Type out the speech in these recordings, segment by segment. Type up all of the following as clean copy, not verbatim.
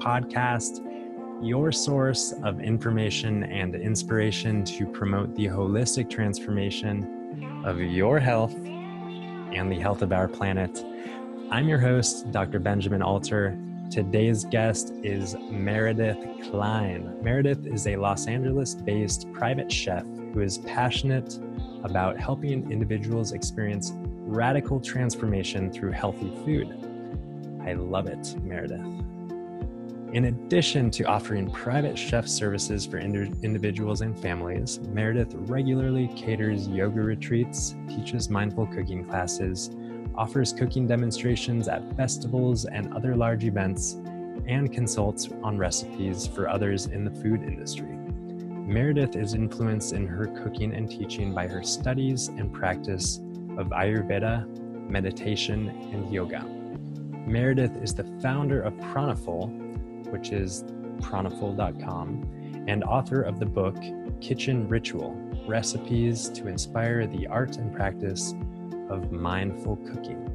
podcast, your source of information and inspiration to promote the holistic transformation of your health and the health of our planet. I'm your host, Dr. Benjamin Alter. Today's guest is Meredith Klein. Meredith is a Los Angeles-based private chef who is passionate about helping individuals experience radical transformation through healthy food. I love it, Meredith. In addition to offering private chef services for individuals and families, Meredith regularly caters yoga retreats, teaches mindful cooking classes, offers cooking demonstrations at festivals and other large events, and consults on recipes for others in the food industry. Meredith is influenced in her cooking and teaching by her studies and practice of Ayurveda, meditation, and yoga. Meredith is the founder of Pranaful, which is pranaful.com, and author of the book Kitchen Ritual: Recipes to Inspire the Art and Practice of Mindful Cooking.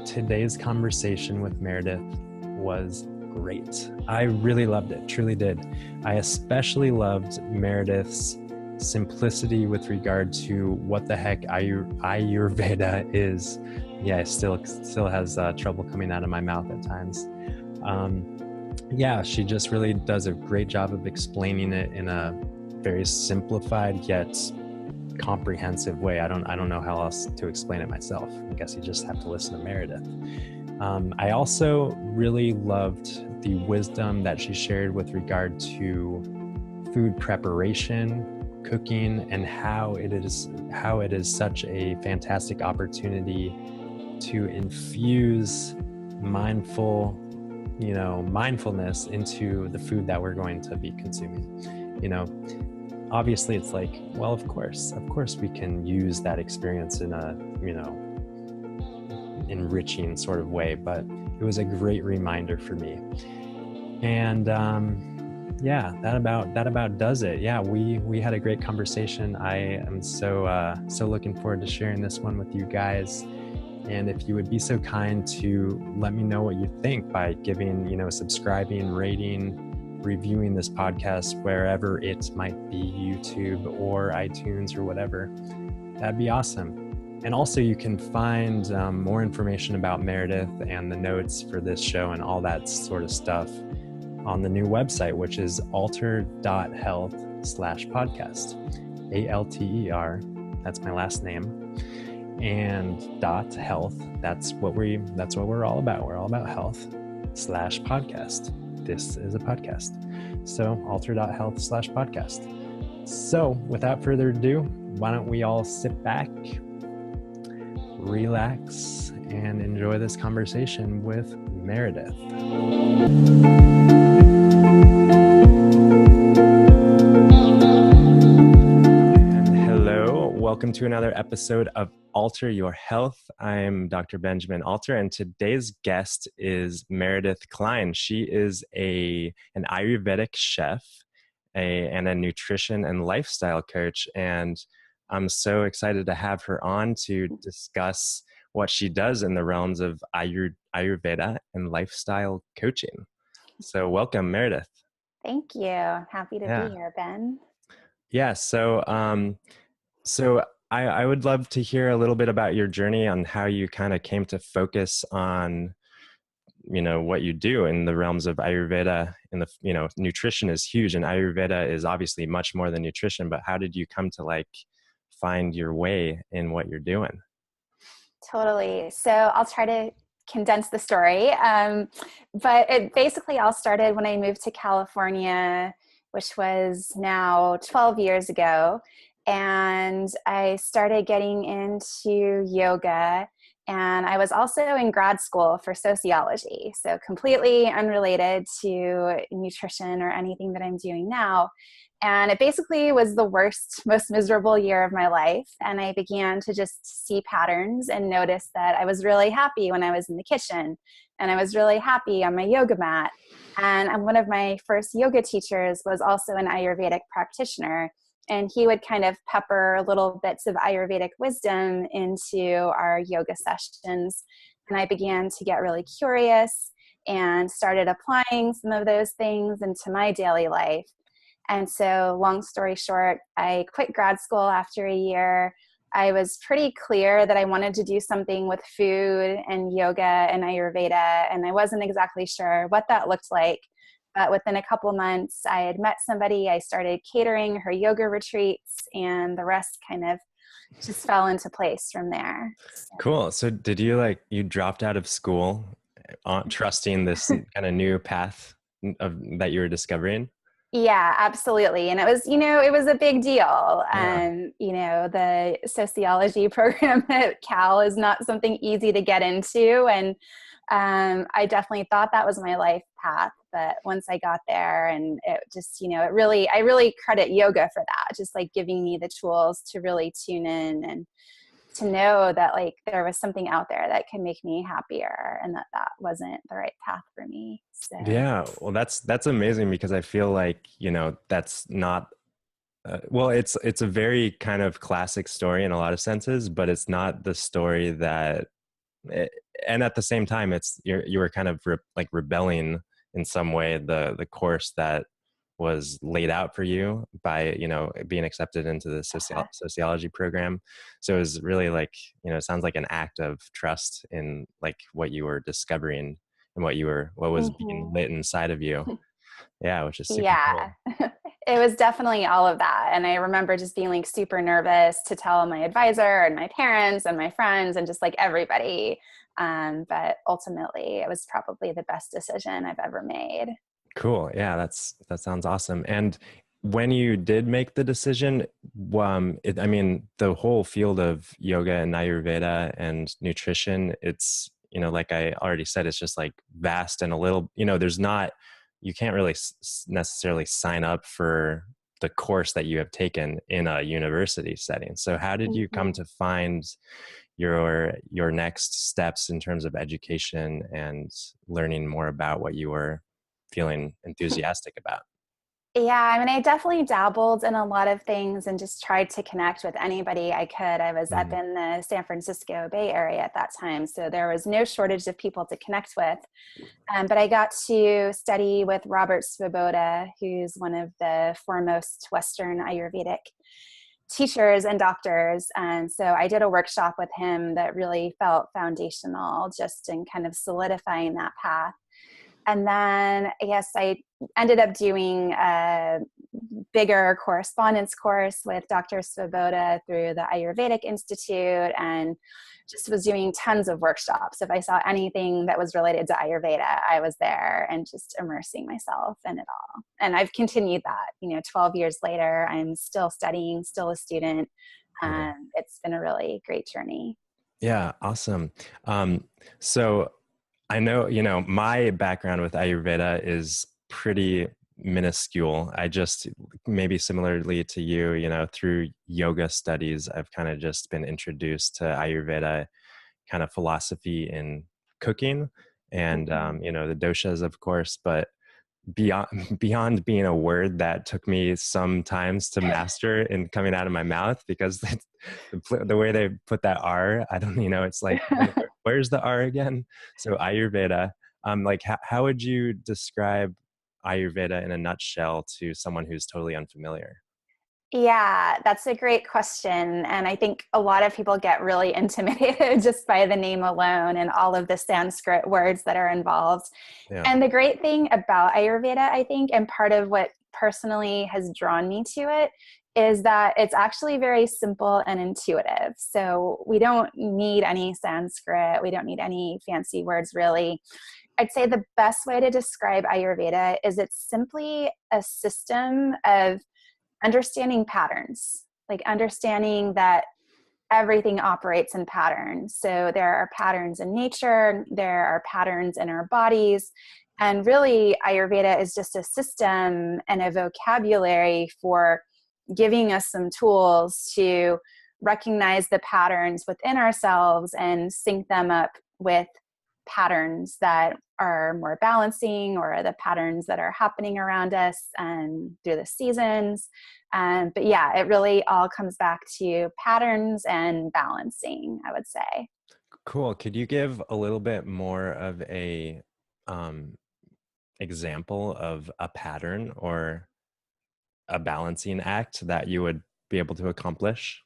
Today's conversation with Meredith was great. I really loved it, truly did. I especially loved Meredith's simplicity with regard to what the heck Ayurveda is. Yeah, it still has trouble coming out of my mouth at times. She just really does a great job of explaining it in a very simplified yet comprehensive way. I don't know how else to explain it myself. I guess you just have to listen to Meredith. I also really loved the wisdom that she shared with regard to food preparation, cooking, and how it is such a fantastic opportunity to infuse mindfulness into the food that we're going to be consuming. Obviously it's like, well, of course we can use that experience in a, enriching sort of way, but it was a great reminder for me. And that about does it. Yeah, we had a great conversation. I am so looking forward to sharing this one with you guys. And if you would be so kind to let me know what you think by giving, subscribing, rating, reviewing this podcast wherever it might be, YouTube or iTunes or whatever, that'd be awesome. And also you can find more information about Meredith and the notes for this show and all that sort of stuff on the new website, which is alter.health/podcast. ALTER, that's my last name. And .health, that's what we're all about. We're all about health /podcast. This is a podcast. So alter.health/podcast. So without further ado, why don't we all sit back, relax, and enjoy this conversation with Meredith. And hello, welcome to another episode of Alter Your Health. I'm Dr. Benjamin Alter, and today's guest is Meredith Klein. She is an Ayurvedic chef and a nutrition and lifestyle coach, and I'm so excited to have her on to discuss what she does in the realms of Ayurveda and lifestyle coaching. So welcome, Meredith. Thank you. Happy to be here, Ben. Yeah, so I would love to hear a little bit about your journey on how you kind of came to focus on, what you do in the realms of Ayurveda. And nutrition is huge, and Ayurveda is obviously much more than nutrition, but how did you come to find your way in what you're doing? Totally. So I'll try to condense the story. But it basically all started when I moved to California, which was now 12 years ago. And I started getting into yoga, and I was also in grad school for sociology. So completely unrelated to nutrition or anything that I'm doing now. And it basically was the worst, most miserable year of my life. And I began to just see patterns and notice that I was really happy when I was in the kitchen, and I was really happy on my yoga mat. And one of my first yoga teachers was also an Ayurvedic practitioner. And he would kind of pepper little bits of Ayurvedic wisdom into our yoga sessions. And I began to get really curious. and started applying some of those things into my daily life. And so, long story short, I quit grad school after a year. I was pretty clear that I wanted to do something with food and yoga and Ayurveda, and I wasn't exactly sure what that looked like. But within a couple months, I had met somebody. I started catering her yoga retreats, and the rest kind of just fell into place from there. Cool. So did you dropped out of school, trusting this kind of new path that you were discovering? Yeah, absolutely. And it was, it was a big deal. Yeah. The sociology program at Cal is not something easy to get into. And I definitely thought that was my life path. But once I got there, and it just, I really credit yoga for that, just like giving me the tools to really tune in and to know that like there was something out there that could make me happier, and that wasn't the right path for me. So Yeah. Well, that's amazing, because I feel like, that's not, well, it's a very kind of classic story in a lot of senses, but it's not the story that, eh, and at the same time, you were kind of like rebelling in some way the course that was laid out for you by, being accepted into the sociology program. So it was really like, it sounds like an act of trust in like what you were discovering and what was being mhm. lit inside of you. Yeah, which is super Yeah, cool. it was definitely all of that. And I remember just being like super nervous to tell my advisor and my parents and my friends and just like everybody. But ultimately, it was probably the best decision I've ever made. Cool. Yeah, that sounds awesome. And when you did make the decision, I mean, the whole field of yoga and Ayurveda and nutrition, it's, like I already said, it's just like vast and a little, you can't really necessarily sign up for the course that you have taken in a university setting. So how did you come Mhm. to find your next steps in terms of education and learning more about what you were feeling enthusiastic about? Yeah, I mean, I definitely dabbled in a lot of things and just tried to connect with anybody I could. I was up Mm, in the San Francisco Bay Area at that time, so there was no shortage of people to connect with. But I got to study with Robert Svoboda, who's one of the foremost Western Ayurvedic teachers and doctors. And so I did a workshop with him that really felt foundational just in kind of solidifying that path. And then I guess I ended up doing a bigger correspondence course with Dr. Svoboda through the Ayurvedic Institute, and just was doing tons of workshops. If I saw anything that was related to Ayurveda, I was there and just immersing myself in it all. And I've continued that, 12 years later, I'm still studying, still a student. cool. It's been a really great journey. Yeah, awesome. Um, so I know, my background with Ayurveda is pretty minuscule. I just, maybe similarly to you, through yoga studies, I've kind of just been introduced to Ayurveda kind of philosophy in cooking and, Mhm. the doshas, of course, but beyond beyond being a word that took me some times to master in coming out of my mouth, because the way they put that R, I don't, it's like, where's the R again? So Ayurveda, like how would you describe Ayurveda in a nutshell to someone who's totally unfamiliar? Yeah, that's a great question. And I think a lot of people get really intimidated just by the name alone and all of the Sanskrit words that are involved. Yeah. And the great thing about Ayurveda, I think, and part of what personally has drawn me to it, is that it's actually very simple and intuitive. So we don't need any Sanskrit, we don't need any fancy words, really. I'd say the best way to describe Ayurveda is it's simply a system of understanding patterns, like understanding that everything operates in patterns. So there are patterns in nature, there are patterns in our bodies. And really, Ayurveda is just a system and a vocabulary for giving us some tools to recognize the patterns within ourselves and sync them up with patterns that are more balancing, or the patterns that are happening around us and through the seasons. But yeah, it really all comes back to patterns and balancing, I would say. Cool. Could you give a little bit more of a um, example of a pattern or a balancing act that you would be able to accomplish?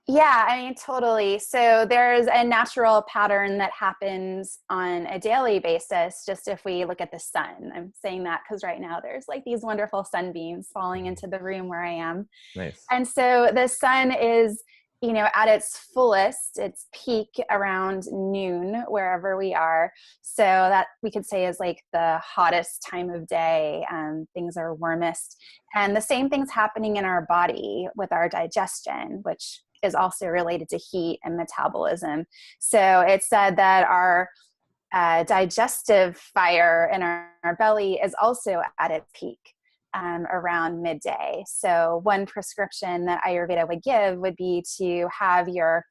Yeah, I mean, totally. So there's a natural pattern that happens on a daily basis, just if we look at the sun. I'm saying that because right now there's like these wonderful sunbeams falling Mhm. into the room where I am. Nice. And so the sun is, at its fullest, its peak around noon, wherever we are. So that we could say is like the hottest time of day. Things are warmest. And the same thing's happening in our body with our digestion, which is also related to heat and metabolism. So it's said that our digestive fire in our belly is also at its peak around midday. So one prescription that Ayurveda would give would be to have your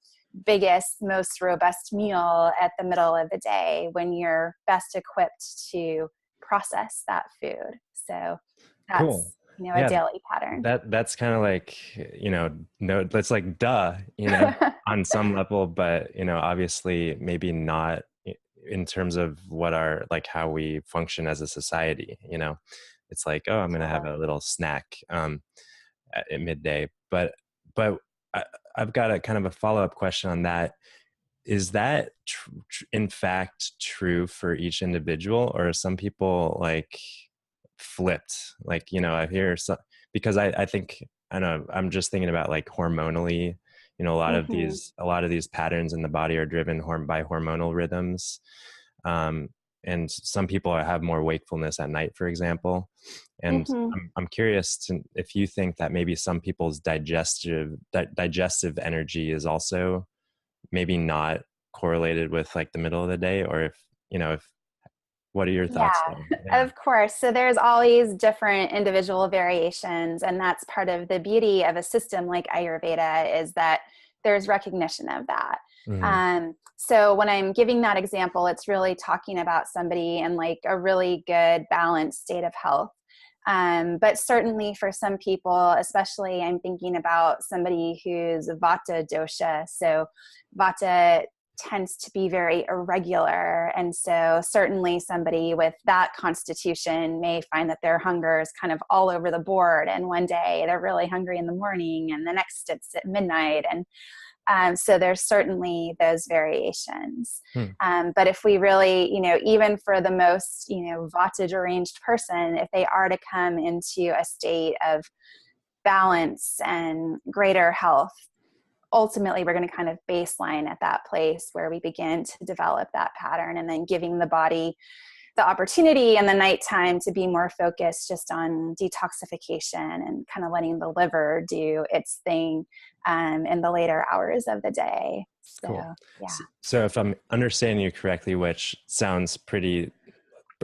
biggest, most robust meal at the middle of the day when you're best equipped to process that food. So Cool. that's, a Yeah, daily pattern. that's kind of like, no, that's like duh, on some level, but obviously maybe not in terms of what our like how we function as a society. It's like, oh, I'm gonna have a Totally. little snack at midday, but I, I've got a kind of a follow-up question on that. Is that in fact true for each individual, or are some people like flipped? Like, I hear some, because I think, I know, I'm just thinking about like hormonally, Mm-hmm. a lot of these patterns in the body are driven by hormonal rhythms. Um, and some people have more wakefulness at night, for example. And Mm-hmm. I'm curious if you think that maybe some people's digestive energy is also maybe not correlated with like the middle of the day, or if what are your thoughts Yeah, there? Yeah. of course. So there's always different individual variations, and that's part of the beauty of a system like Ayurveda is that there's recognition of that. Hmm. So when I'm giving that example, it's really talking about somebody in like a really good balanced state of health. But certainly for some people, especially I'm thinking about somebody who's Vata dosha. So Vata tends to be very irregular. And so certainly somebody with that constitution may find that their hunger is kind of all over the board. And one day they're really hungry in the morning and the next it's at midnight. And so there's certainly those variations. Hmm. But if we really, even for the most, Vata deranged person, if they are to come into a state of balance and greater health, ultimately we're going to kind of baseline at that place where we begin to develop that pattern, and then giving the body the opportunity in the nighttime to be more focused just on detoxification and kind of letting the liver do its thing in the later hours of the day. So Cool. yeah. So if I'm understanding you correctly, which sounds pretty,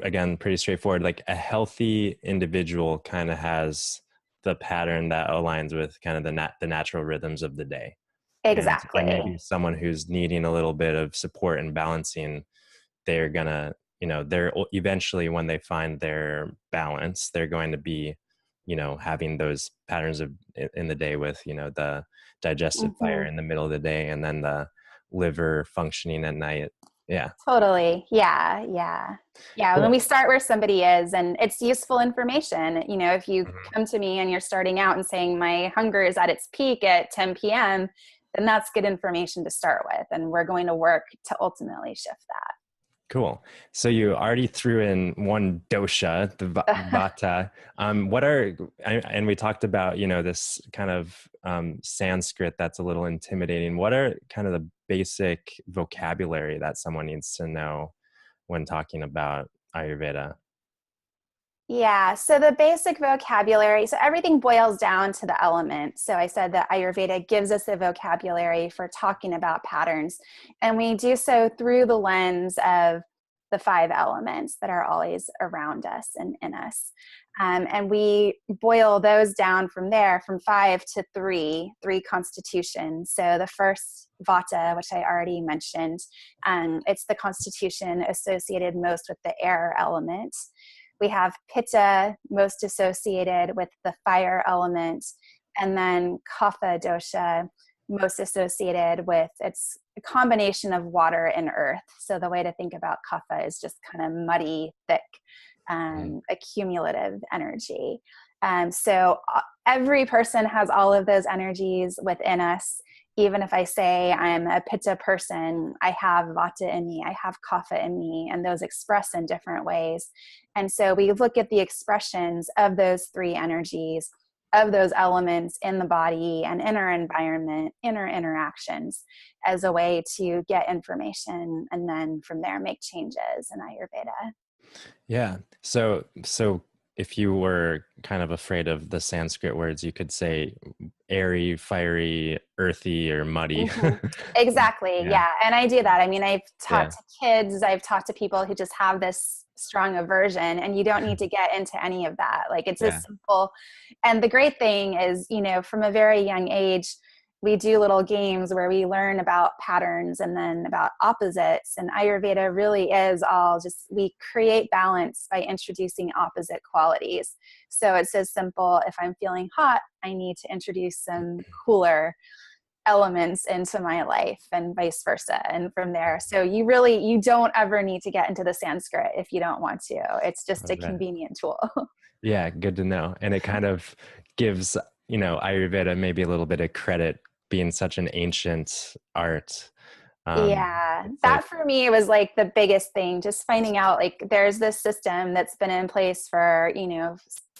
again, pretty straightforward, like a healthy individual kind of has the pattern that aligns with kind of the natural rhythms of the day. And maybe Exactly. someone who's needing a little bit of support and balancing, they're gonna, they're eventually, when they find their balance, they're going to be, having those patterns of in the day with, the digestive fire Mm-hmm. in the middle of the day, and then the liver functioning at night. Yeah. Totally. Yeah. Yeah. Yeah. When we Cool. start where somebody is, and it's useful information, if you Mhm. come to me and you're starting out and saying my hunger is at its peak at 10 p.m., then that's good information to start with. And we're going to work to ultimately shift Cool. So you already threw in one dosha, the that. vata. What are, and we talked about, this kind of Sanskrit that's a little intimidating. What are kind of the basic vocabulary that someone needs to know when talking about Ayurveda? Yeah, so the basic vocabulary, so everything boils down to the element. So I said that Ayurveda gives us a vocabulary for talking about patterns, and we do so through the lens of the five elements that are always around us and in us. And we boil those down from there, from five to three constitutions. So the first, Vata, which I already mentioned, it's the constitution associated most with the air element. We have Pitta, most associated with the fire element, and then Kapha dosha, most associated with, it's a combination of water and earth. So the way to think about kapha is just kind of muddy, thick, accumulative energy. So every person has all of those energies within us. Even if I say I'm a pitta person, I have vata in me, I have kapha in me, and those express in different ways. And so we look at the expressions of those three energies, of those elements in the body and in our environment, in our interactions, as a way to get information and then from there make changes in Ayurveda. Yeah. So if you were kind of afraid of the Sanskrit words, you could say airy, fiery, earthy, or muddy. Mm-hmm. Exactly. Yeah. Yeah. And I do that. I mean, I've taught Yeah. to kids, I've taught to people who just have this strong aversion, and you don't need to get into any of that. Like, it's Yeah. as simple. And the great thing is, from a very young age, we do little games where we learn about patterns and then about opposites. And Ayurveda really is all just, we create balance by introducing opposite qualities. So it's as simple, if I'm feeling hot, I need to introduce some cooler elements into my life, and vice versa, and from there. So you don't ever need to get into the Sanskrit if you don't want to. It's just a Okay. convenient tool. Yeah, good to know. And it kind of gives, Ayurveda maybe a little bit of credit being such an ancient art. Yeah, It's that like, for me was like the biggest thing, just finding out like there's this system that's been in place for,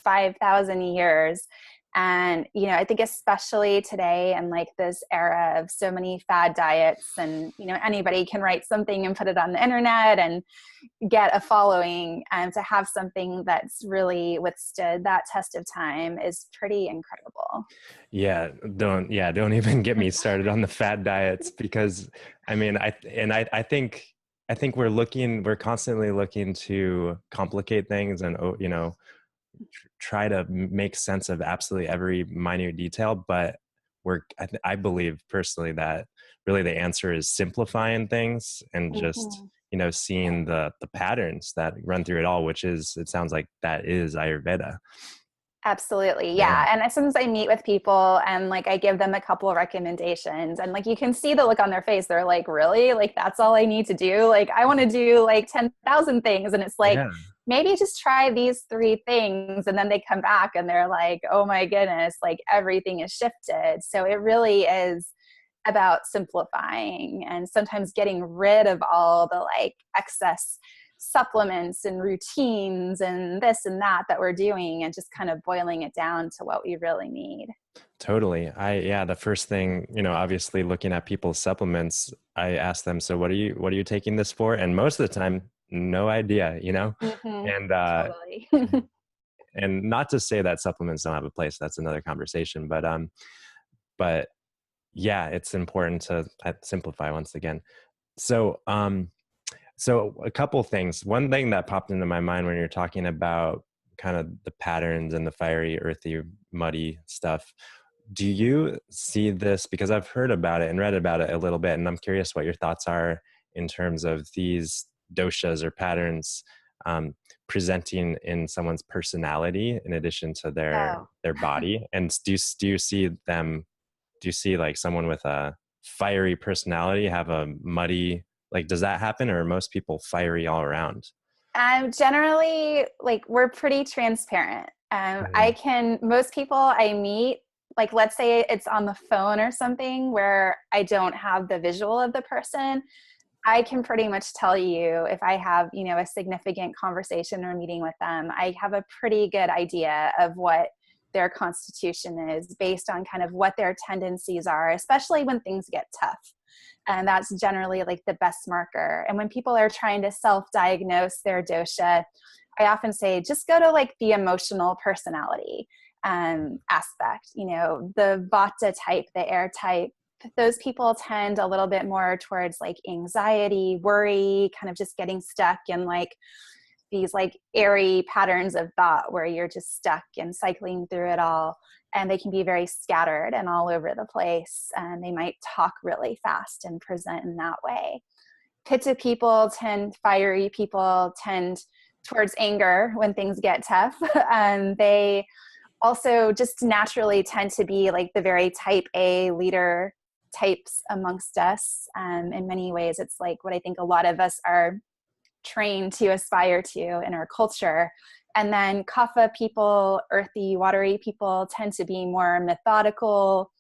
5,000 years. And, I think especially today and like this era of so many fad diets, and, anybody can write something and put it on the internet and get a following, and to have something that's really withstood that test of time is pretty incredible. don't even get me started on the fad diets, because I mean, I think we're constantly looking to complicate things and, try to make sense of absolutely every minute detail. But I believe personally that really the answer is simplifying things and just, Mhm. seeing the patterns that run through it all, which is, it sounds like that is Ayurveda. Absolutely. Yeah. Yeah. And sometimes I meet with people and like I give them a couple of recommendations, and like you can see the look on their face. They're like, really? Like, that's all I need to do? Like, I want to do like 10,000 things. And it's like, Yeah. maybe just try these three things. And then they come back and they're like, oh my goodness, like everything is shifted. So it really is about simplifying and sometimes getting rid of all the like excess supplements and routines and this and that we're doing, and just kind of boiling it down to what we really need. Totally. Yeah, the first thing, obviously looking at people's supplements, I ask them, so what are you taking this for? And most of the time, no idea, Mm-hmm. and, Totally. and not to say that supplements don't have a place, that's another conversation, but yeah, it's important to simplify once again. So a couple things. One thing that popped into my mind when you're talking about kind of the patterns and the fiery, earthy, muddy stuff, do you see this? Because I've heard about it and read about it a little bit, and I'm curious what your thoughts are in terms of these doshas or patterns, presenting in someone's personality in addition to Oh, their body. And do you see them? Do you see like someone with a fiery personality have a muddy, like, does that happen, or are most people fiery all around? generally, like, we're pretty transparent. Mhm. Most people I meet, like, let's say it's on the phone or something where I don't have the visual of the person, I can pretty much tell you if I have, a significant conversation or meeting with them. I have a pretty good idea of what their constitution is based on kind of what their tendencies are, especially when things get tough. And that's generally like the best marker. And when people are trying to self-diagnose their dosha, I often say, just go to like the emotional personality aspect, the vata type, the air type. Those people tend a little bit more towards like anxiety, worry, kind of just getting stuck in like these like airy patterns of thought where you're just stuck and cycling through it all. And they can be very scattered and all over the place. And they might talk really fast and present in that way. Fiery people tend towards anger when things get tough. They also just naturally tend to be like the very type A leader types amongst us. In many ways, it's like what I think a lot of us are trained to aspire to in our culture. And then kapha people, earthy, watery people tend to be more methodical,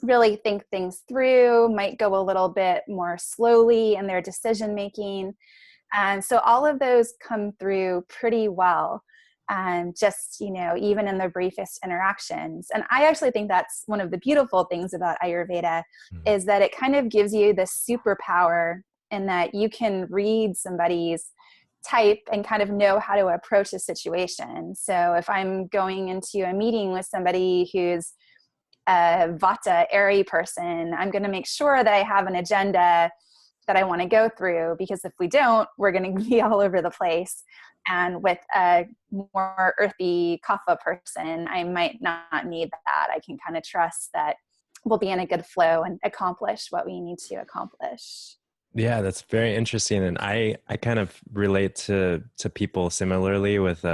really think things through, might go a little bit more slowly in their decision making. And so all of those come through pretty well. Just, even in the briefest interactions. And I actually think that's one of the beautiful things about Ayurveda is that it kind of gives you this superpower in that you can read somebody's type and kind of know how to approach a situation. So if I'm going into a meeting with somebody who's a Vata, airy person, I'm going to make sure that I have an agenda that I want to go through, because if we don't, we're going to be all over the place. And with a more earthy kapha person, I might not need that. I can kind of trust that we'll be in a good flow and accomplish what we need to accomplish. Yeah, that's very interesting. And I kind of relate to people similarly with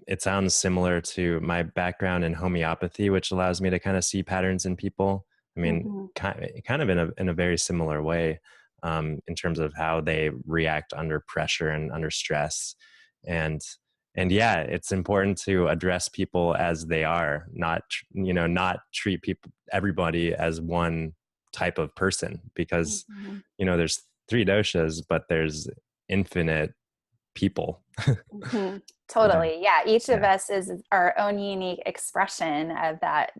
it sounds similar to my background in homeopathy, which allows me to kind of see patterns in people. I mean, kind of in a very similar way, in terms of how they react under pressure and under stress. And yeah, it's important to address people as they are, not treat everybody as one type of person, because there's 3 doshas, but there's infinite people. Totally. Yeah. Each of us is our own unique expression of that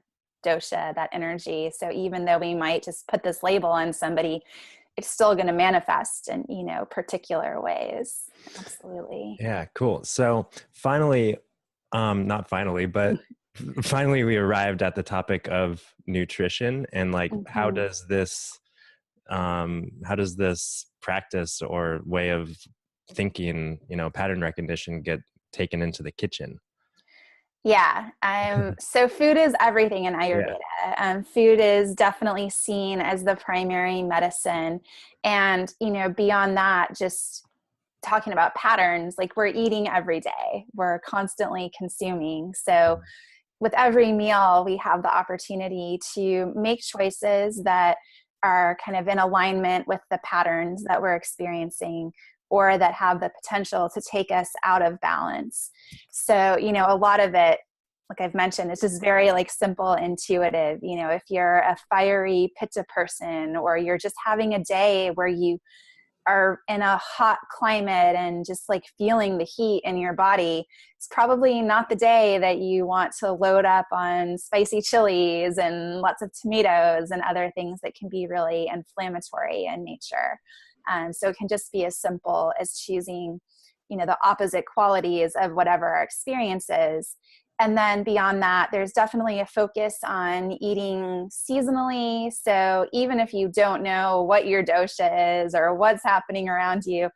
dosha, that energy. So even though we might just put this label on somebody, it's still going to manifest in, particular ways. Absolutely. Yeah, cool. So finally, not finally, but finally we arrived at the topic of nutrition and like, how does this practice or way of thinking, pattern recognition get taken into the kitchen? Yeah. So food is everything in Ayurveda. Food is definitely seen as the primary medicine. And, beyond that, just talking about patterns, like we're eating every day, we're constantly consuming. So with every meal, we have the opportunity to make choices that are kind of in alignment with the patterns that we're experiencing, or that have the potential to take us out of balance. So, a lot of it, like I've mentioned, it's just very like simple, intuitive. If you're a fiery pitta person, or you're just having a day where you are in a hot climate and just like feeling the heat in your body, it's probably not the day that you want to load up on spicy chilies and lots of tomatoes and other things that can be really inflammatory in nature. So it can just be as simple as choosing, the opposite qualities of whatever our experience is. And then beyond that, there's definitely a focus on eating seasonally. So even if you don't know what your dosha is or what's happening around you,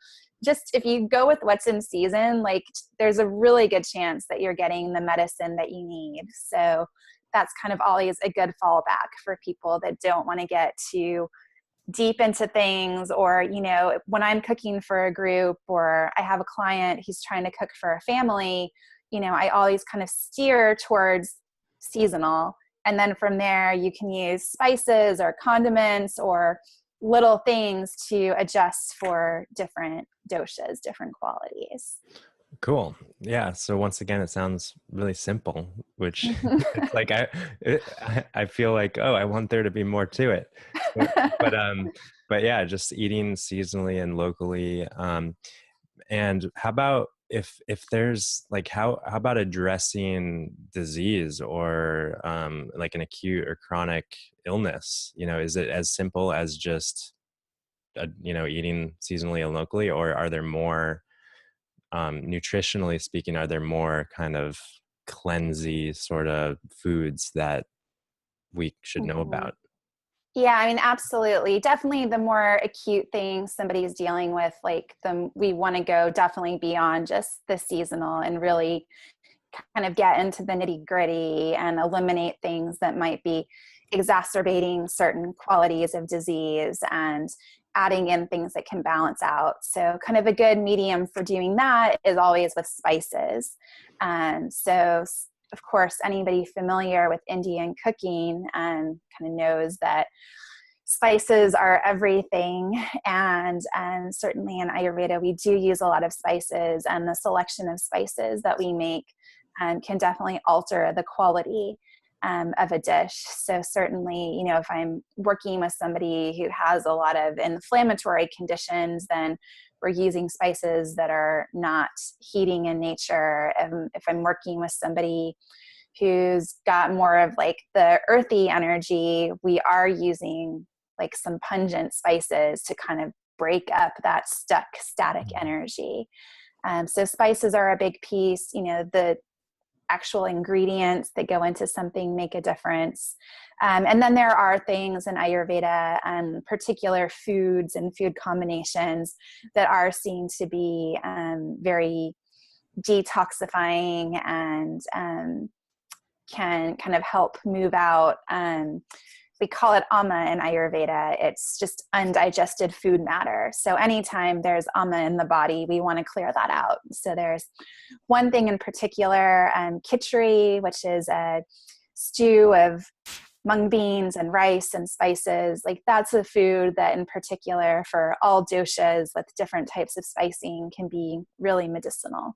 just if you go with what's in season, like there's a really good chance that you're getting the medicine that you need. So that's kind of always a good fallback for people that don't want to get too deep into things. Or, when I'm cooking for a group, or I have a client who's trying to cook for a family, I always kind of steer towards seasonal. And then from there, you can use spices or condiments or little things to adjust for different doshas, different qualities. Cool. Yeah. So once again, it sounds really simple, which it's like, I feel like, oh, I want there to be more to it. But yeah, just eating seasonally and locally. And how about if there's like, how about addressing disease or like an acute or chronic illness? Is it as simple as just eating seasonally and locally, or are there more, nutritionally speaking, are there more kind of cleansy sort of foods that we should know about? Yeah, I mean, absolutely. Definitely the more acute thing somebody's dealing with, like we want to go definitely beyond just the seasonal and really kind of get into the nitty gritty and eliminate things that might be exacerbating certain qualities of disease and adding in things that can balance out. So kind of a good medium for doing that is always with spices. So of course, anybody familiar with Indian cooking kind of knows that spices are everything. And certainly in Ayurveda, we do use a lot of spices, and the selection of spices that we make can definitely alter the quality of a dish. So certainly, if I'm working with somebody who has a lot of inflammatory conditions, then we're using spices that are not heating in nature. If I'm working with somebody who's got more of like the earthy energy, we are using like some pungent spices to kind of break up that stuck static energy. So spices are a big piece. The actual ingredients that go into something make a difference. And then there are things in Ayurveda, particular foods and food combinations that are seen to be very detoxifying and can kind of help move out. We call it ama in Ayurveda. It's just undigested food matter. So anytime there's ama in the body, we want to clear that out. So there's one thing in particular, khichdi, which is a stew of mung beans and rice and spices. Like that's a food that in particular for all doshas with different types of spicing can be really medicinal.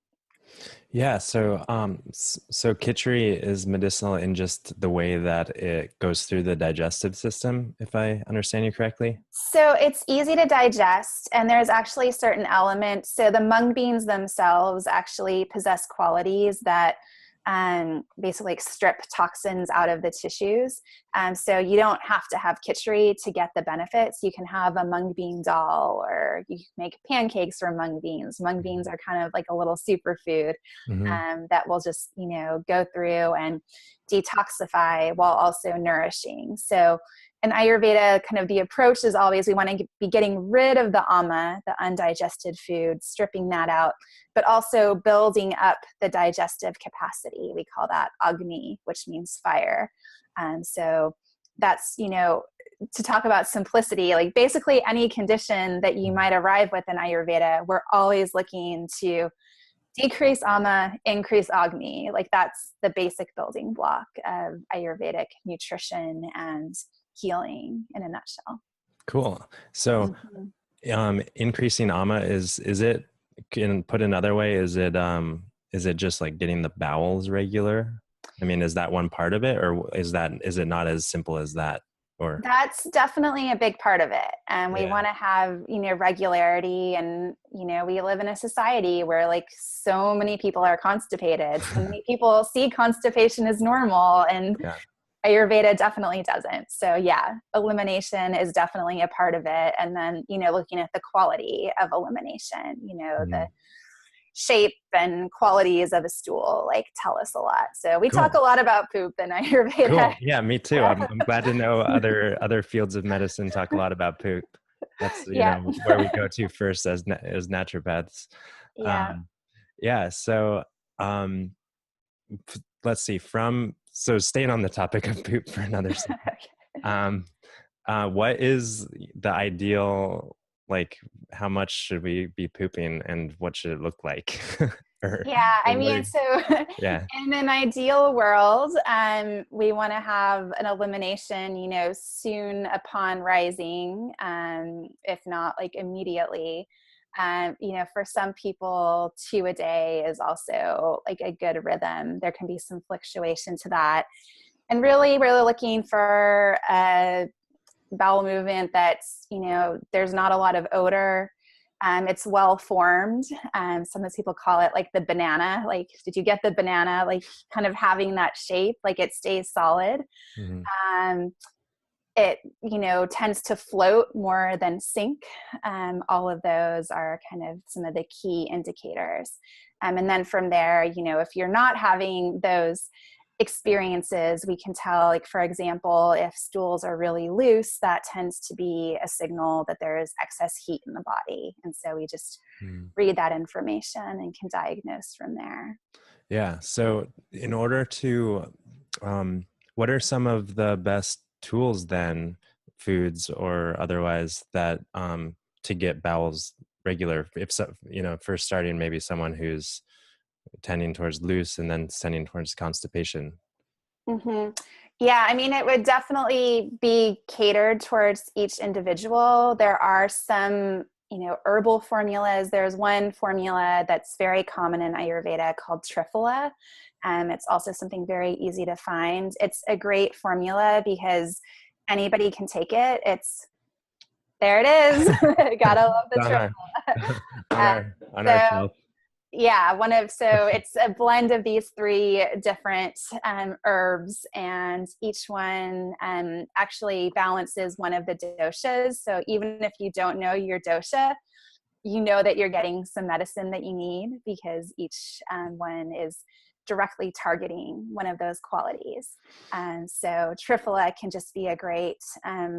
Yeah, so khichdi is medicinal in just the way that it goes through the digestive system, if I understand you correctly. So it's easy to digest, and there's actually certain elements. So the mung beans themselves actually possess qualities that basically strip toxins out of the tissues. So you don't have to have khichdi to get the benefits. You can have a mung bean dal, or you can make pancakes from mung beans. Mung beans are kind of like a little superfood that will just, go through and detoxify while also nourishing. So in Ayurveda, kind of the approach is always we want to be getting rid of the ama, the undigested food, stripping that out, but also building up the digestive capacity. We call that agni, which means fire. So that's, to talk about simplicity, like basically any condition that you might arrive with in Ayurveda, we're always looking to decrease ama, increase agni. Like that's the basic building block of Ayurvedic nutrition and healing in a nutshell. Cool. So increasing ama is it, can put another way, is it just like getting the bowels regular? I mean, is that one part of it, or is it not as simple as that? Or that's definitely a big part of it. And we want to have, regularity. And, we live in a society where like so many people are constipated. So many people see constipation as normal, and Ayurveda definitely doesn't. So yeah, elimination is definitely a part of it. And then, looking at the quality of elimination, the shape and qualities of a stool, like tell us a lot. So we talk a lot about poop in Ayurveda. Cool. Yeah, me too. I'm glad to know other fields of medicine talk a lot about poop. That's, where we go to first as naturopaths. So, let's see, so staying on the topic of poop for another second. What is the ideal, like how much should we be pooping and what should it look like? In an ideal world, we want to have an elimination, soon upon rising, if not like immediately. For some people, 2 a day is also like a good rhythm. There can be some fluctuation to that. And really, really looking for a bowel movement that's, there's not a lot of odor. It's well formed. Sometimes people call it like the banana. Like, did you get the banana? Like kind of having that shape, like it stays solid. It, tends to float more than sink. All of those are kind of some of the key indicators. And then from there, if you're not having those experiences, we can tell, like, for example, if stools are really loose, that tends to be a signal that there is excess heat in the body. And so we just read that information and can diagnose from there. Yeah. So in order to, what are some of the best tools then, foods or otherwise, that to get bowels regular? If so, first starting maybe someone who's tending towards loose and then tending towards constipation. Yeah, I mean, it would definitely be catered towards each individual. There are some, herbal formulas. There's one formula that's very common in Ayurveda called Triphala. It's also something very easy to find. It's a great formula because anybody can take it. There it is. Gotta love the on our Triphala. on Uh, our so shelf. yeah, so it's a blend of these three different herbs, and each one actually balances one of the doshas. So even if you don't know your dosha, you know that you're getting some medicine that you need, because each one is directly targeting one of those qualities. So Triphala can just be a great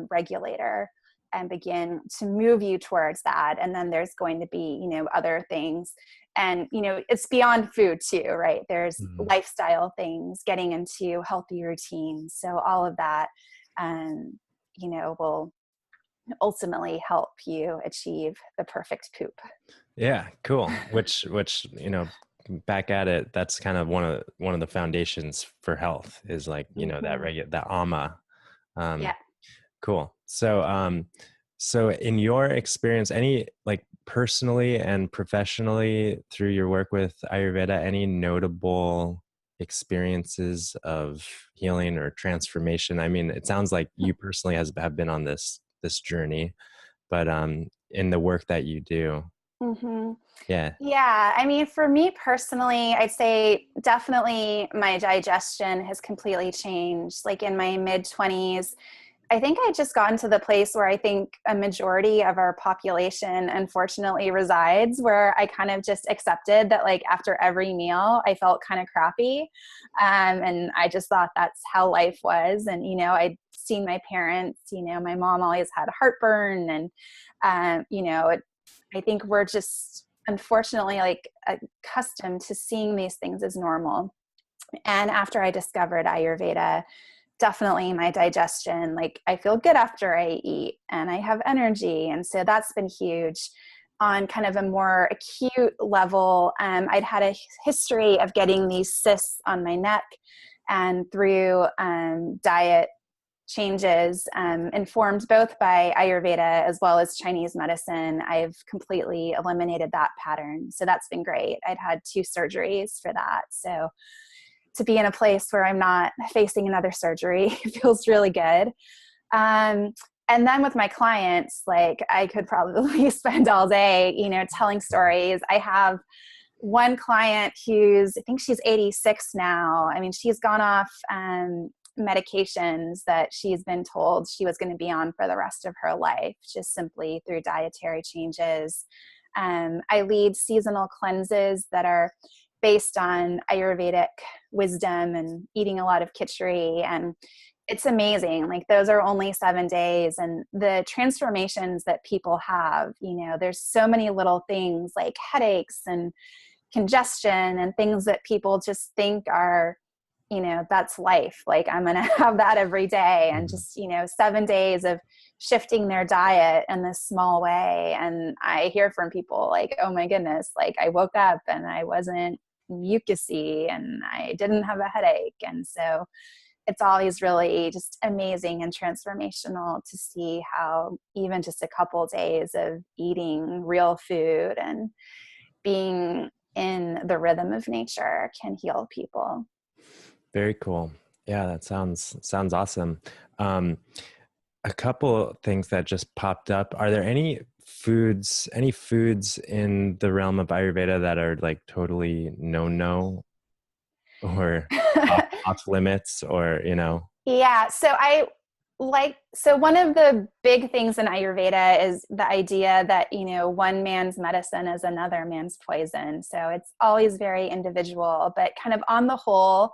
regulator and begin to move you towards that. And then there's going to be, other things. And, it's beyond food too, right? There's lifestyle things, getting into healthy routines. So all of that, will ultimately help you achieve the perfect poop. Yeah, cool. Which back at it, that's kind of one of the foundations for health is like, that ama. Yeah. Cool. So in your experience, any like personally and professionally through your work with Ayurveda, any notable experiences of healing or transformation? I mean, it sounds like you personally have been on this journey, but in the work that you do. Mm-hmm. Yeah. Yeah, I mean, for me personally, I'd say definitely my digestion has completely changed. Like in my mid 20s, I think I just gotten to the place where I think a majority of our population unfortunately resides, where I kind of just accepted that like after every meal, I felt kind of crappy. And I just thought that's how life was. And, I'd seen my parents, my mom always had heartburn, and, I think we're just unfortunately like accustomed to seeing these things as normal. And after I discovered Ayurveda, definitely my digestion, like I feel good after I eat and I have energy. And so that's been huge. On kind of a more acute level, I'd had a history of getting these cysts on my neck, and through diet changes informed both by Ayurveda as well as Chinese medicine, I've completely eliminated that pattern. So that's been great. I'd had 2 surgeries for that. So to be in a place where I'm not facing another surgery feels really good. And then with my clients, like I could probably spend all day, telling stories. I have one client I think she's 86 now. I mean, she's gone off medications that she's been told she was going to be on for the rest of her life, just simply through dietary changes. I lead seasonal cleanses that are based on Ayurvedic wisdom and eating a lot of khichdi. And it's amazing. Like those are only 7 days, and the transformations that people have, there's so many little things like headaches and congestion and things that people just think are, that's life. Like I'm going to have that every day. And just, 7 days of shifting their diet in this small way. And I hear from people like, oh my goodness, like I woke up and I wasn't mucusy and I didn't have a headache. And so it's always really just amazing and transformational to see how even just a couple days of eating real food and being in the rhythm of nature can heal people. Very cool. Yeah, that sounds awesome. A couple things that just popped up. Are there any foods in the realm of Ayurveda that are like totally no or off limits, or Yeah. So one of the big things in Ayurveda is the idea that, one man's medicine is another man's poison. So it's always very individual, but kind of on the whole,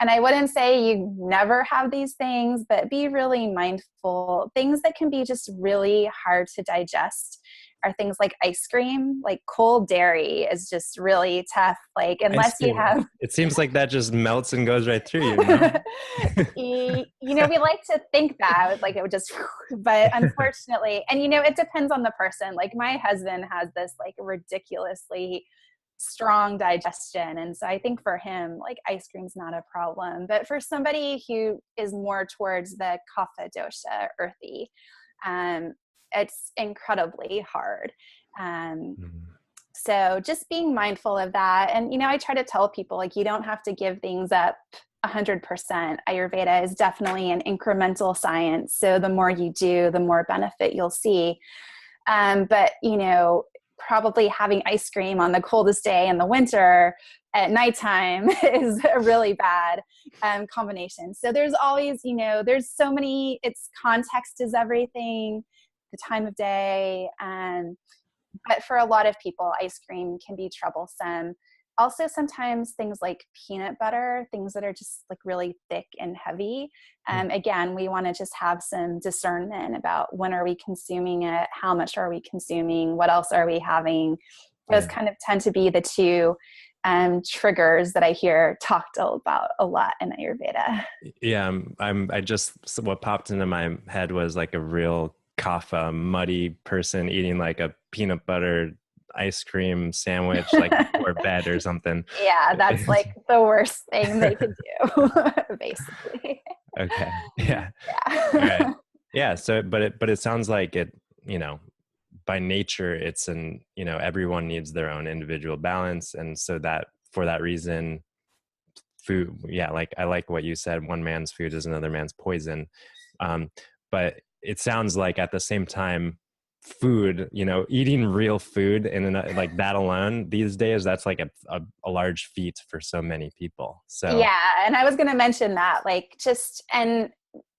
and I wouldn't say you never have these things, but be really mindful. Things that can be just really hard to digest are things like ice cream. Like cold dairy is just really tough. Like ice unless you cream. have It seems like that just melts and goes right through you, we like to think that like it would just, but unfortunately, and it depends on the person. Like my husband has this like ridiculously strong digestion. And so I think for him, like ice cream's not a problem. But for somebody who is more towards the kapha dosha, earthy, um, it's incredibly hard. Um, so just being mindful of that. And, I try to tell people, like, you don't have to give things up 100%. Ayurveda is definitely an incremental science. So the more you do, the more benefit you'll see. But, probably having ice cream on the coldest day in the winter at nighttime is a really bad combination. So there's always, there's so many, it's context is everything, the time of day. But for a lot of people, ice cream can be troublesome. Also, sometimes things like peanut butter, things that are just like really thick and heavy. Again, we want to just have some discernment about when are we consuming it, how much are we consuming, what else are we having. Those kind of tend to be the two triggers that I hear talked about a lot in Ayurveda. Yeah, what popped into my head was like a real kapha, muddy person eating like a peanut butter ice cream sandwich like before bed or something. Yeah, that's like the worst thing they could do, basically. Okay. Yeah. Yeah. All right. Yeah. So, but it sounds like it, by nature, it's everyone needs their own individual balance. And so that for that reason, food, yeah, like I like what you said, one man's food is another man's poison. But it sounds like at the same time, food, eating real food and like that alone these days, that's like a large feat for so many people. So yeah, and I was going to mention that, like, and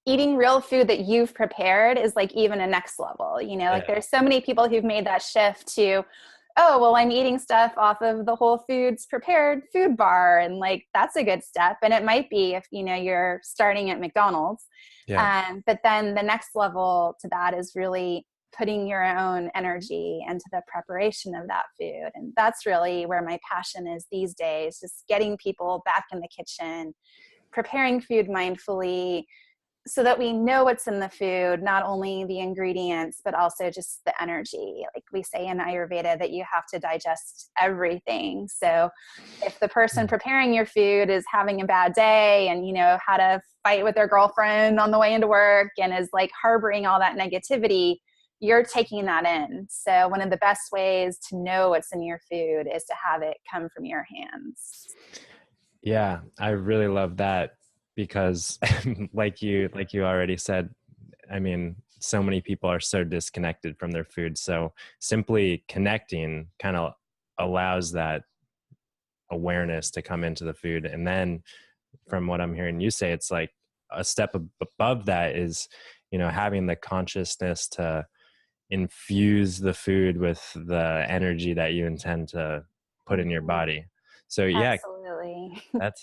eating real food that you've prepared is like even a next level, like there's so many people who've made that shift to, oh, well, I'm eating stuff off of the Whole Foods prepared food bar. And like, that's a good step. And it might be if, you're starting at McDonald's. But then the next level to that is really putting your own energy into the preparation of that food. And that's really where my passion is these days, just getting people back in the kitchen, preparing food mindfully, so that we know what's in the food, not only the ingredients, but also just the energy. Like we say in Ayurveda that you have to digest everything. So if the person preparing your food is having a bad day and, had a fight with their girlfriend on the way into work and is like harboring all that negativity, you're taking that in. So one of the best ways to know what's in your food is to have it come from your hands. Yeah, I really love that because like you already said, I mean, so many people are so disconnected from their food. So simply connecting kind of allows that awareness to come into the food. And then from what I'm hearing you say, it's like a step above that is, having the consciousness to infuse the food with the energy that you intend to put in your body. So yeah, absolutely.